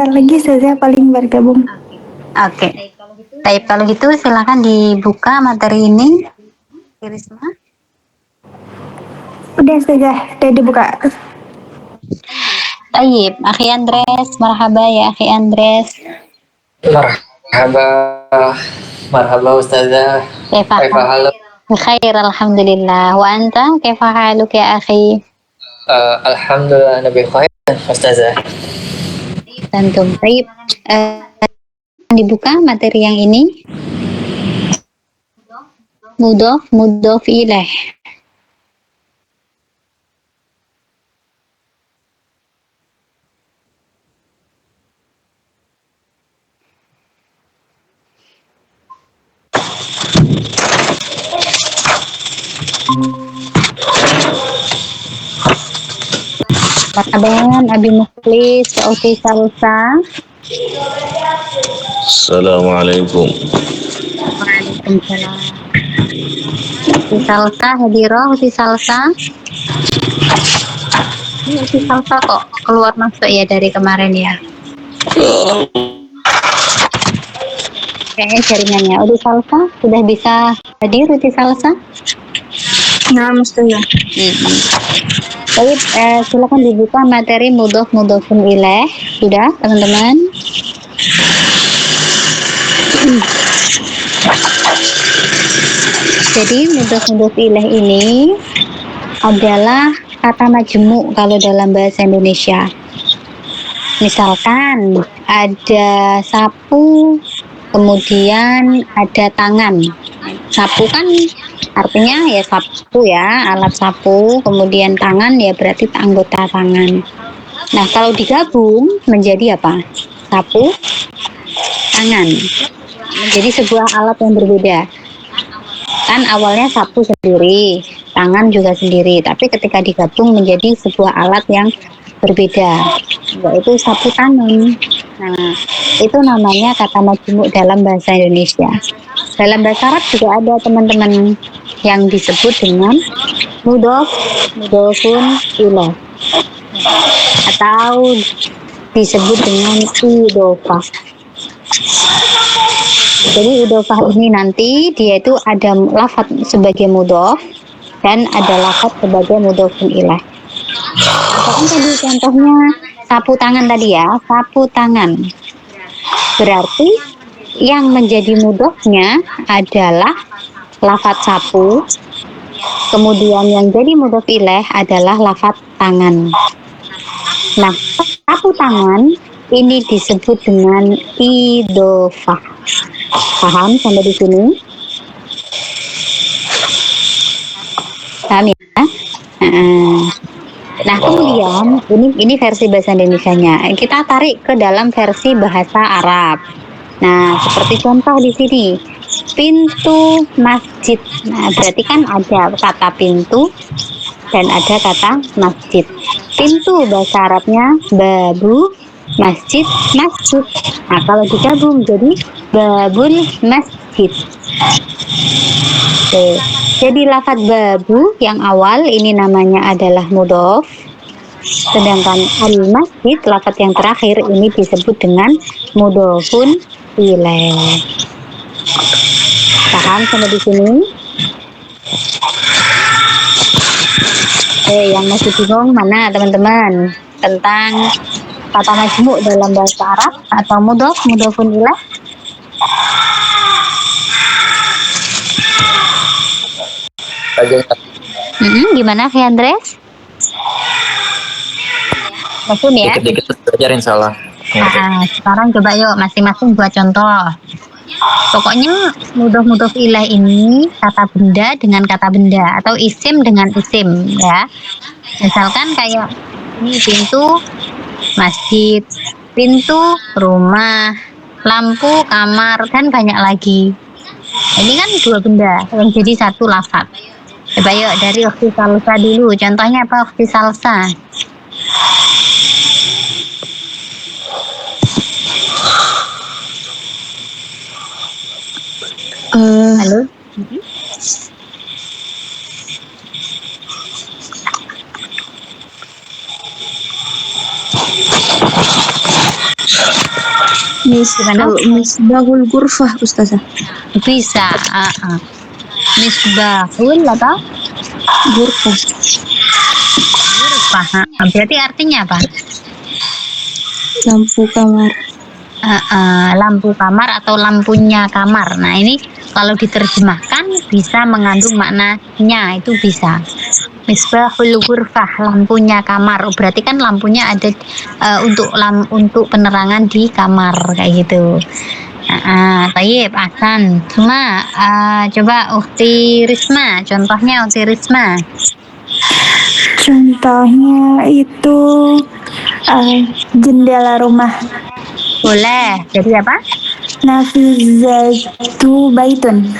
Bentar lagi saja paling bergabung. Oke. Baik, kalau gitu silakan dibuka materi ini, Risma. Udah dibuka. Baik, Akhi Andres, marhaba ya Akhi Andres. Marhaba, marhaba Ustazah. Kaifa Kaifa haluk? Khair, alhamdulillah. Wa anta, kaifa haluk ya akhi? Alhamdulillah Nabi khair Ustazah. Tentu. Baik, dibuka materi yang ini. Mudhof ilaih. Marhaban Abi Mukhlis wa Uti Salsa. Assalamualaikum. Waalaikumsalam. Uti Salsa hadiroh, Uti Salsa. Ini Uti Salsa kok keluar masuk ya dari kemarin ya. Kayaknya jaringannya. Uti Salsa sudah bisa hadir, Uti Salsa? Nah, mestinya. Baik, silakan dibuka materi mudhofun ilaih. Sudah, teman-teman? Jadi mudhof ilaih ini adalah kata majemuk kalau dalam bahasa Indonesia. Misalkan ada sapu, kemudian ada tangan. Sapu kan artinya ya sapu ya, alat sapu, kemudian tangan ya berarti anggota tangan. Nah, kalau digabung menjadi apa? Sapu, tangan. Menjadi sebuah alat yang berbeda. Kan awalnya sapu sendiri, tangan juga sendiri, tapi ketika digabung menjadi sebuah alat yang berbeda, yaitu sapu tangan. Nah, itu namanya kata majemuk dalam bahasa Indonesia. Dalam bahasa Arab juga ada teman-teman yang disebut dengan mudhofun ilaih atau disebut dengan idhofah. Jadi idhofah ini nanti dia itu ada lafaz sebagai mudhof dan ada lafaz sebagai mudhofun ilaih. Misalkan tadi contohnya sapu tangan tadi ya, sapu tangan. Berarti yang menjadi mudhofnya adalah lafaz sapu, kemudian yang jadi mudhof ilaih adalah lafaz tangan. Nah, sapu tangan ini disebut dengan idhofah. Paham sampai di sini? Paham ya? Nah, kemudian ini versi bahasa Indonesianya. Kita tarik ke dalam versi bahasa Arab. Nah, seperti contoh di sini, pintu masjid. Nah, berarti kan ada kata pintu dan ada kata masjid. Pintu bahasa Arabnya babu, masjid. Nah, kalau digabung jadi babul masjid. Oke. Jadi lafaz babu yang awal ini namanya adalah mudhof. Sedangkan al-masjid lafaz yang terakhir ini disebut dengan mudhofun ilaih. Paham sampai di sini? Yang masih bingung mana teman-teman tentang kata majmuk dalam bahasa Arab atau mudhofun ilaih? Gimana Fi Andres? Maksud ya? Dikit-dikit belajar insya Allah. Sekarang coba yuk masing-masing buat contoh. Pokoknya mudhof ilaih ini kata benda dengan kata benda atau isim dengan isim ya. Misalkan kayak ini pintu masjid, pintu rumah, lampu kamar dan banyak lagi. Ini kan dua benda yang jadi satu lafaz. Coba yuk dari Ukhti Salsa dulu. Contohnya apa Ukhti Salsa? Halo? Gimana? Misbahul ghurfah Ustazah. Bisa. Misbahul apa? Ghurfah. Paham. Berarti artinya apa? Lampu kamar. Lampu kamar atau lampunya kamar. Nah, ini kalau diterjemahkan bisa mengandung maknanya, itu bisa. Misbahul ghurfah, lampunya kamar. Oh, berarti kan lampunya ada untuk penerangan di kamar kayak gitu. Tayyib, Ahsan. Cuma coba Ukti Risma, contohnya Ukti Risma. Contohnya itu jendela rumah. Boleh. Jadi apa? Nafizatu baitun.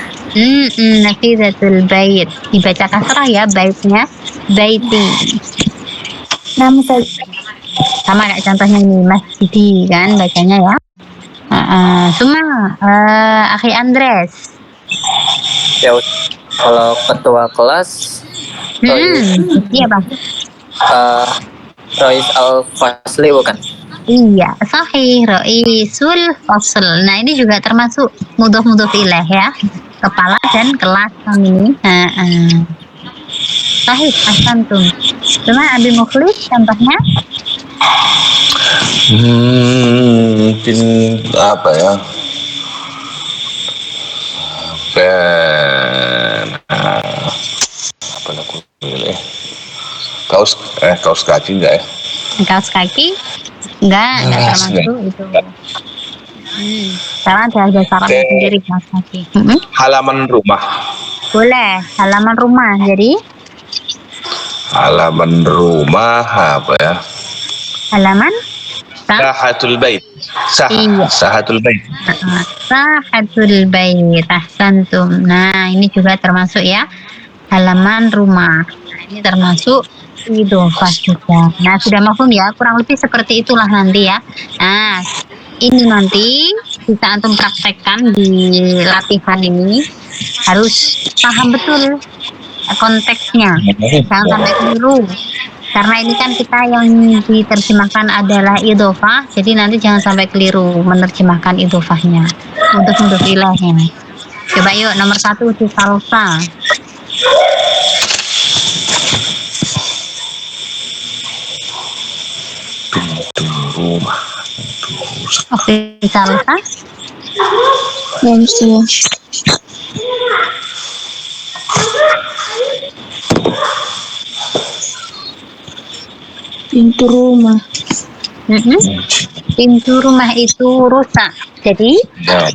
Nafizatul bait. Dibaca kasrah ya baitnya. Baiti. Namsa Sama kayak contohnya ini masjidi kan bacanya ya. Cuma Akhi Andres. Ya, kalau ketua kelas Iya Bang. Rois Al-Fasli bukan? Iya, sahih, Roisul Fasl. Nah, ini juga termasuk mudhof ilaih ya. Kepala dan kelas yang ini. Sahih, ahsantum. Cuma Abi Mukhlis contohnya? Mungkin apa ya? Apa aku pilih? Kaos kaki enggak ya? Kaos kaki? Enggak termasuk itu. Karena ada syaratnya sendiri kaos kaki. Halaman rumah. Boleh, halaman rumah. Jadi Halaman rumah apa ya? halaman Sahatul bait. Iya. Sahatul bait. Sahatul bait. Ahsantum. Nah, ini juga termasuk ya halaman rumah. Nah, ini termasuk idhofah juga. Nah, sudah mafhum ya? Kurang lebih seperti itulah nanti ya. Nah, ini nanti bisa antum praktekkan di latihan ini, harus paham betul konteksnya, jangan sampai keliru. Karena ini kan kita yang diterjemahkan adalah idhofah, jadi nanti jangan sampai keliru menerjemahkan idhofahnya untuk ilaihnya. Coba yuk nomor 1 di salsa. Pintu rumah. Oke, di salsa. Pintu rumah. Pintu rumah itu rusak. Jadi Ya.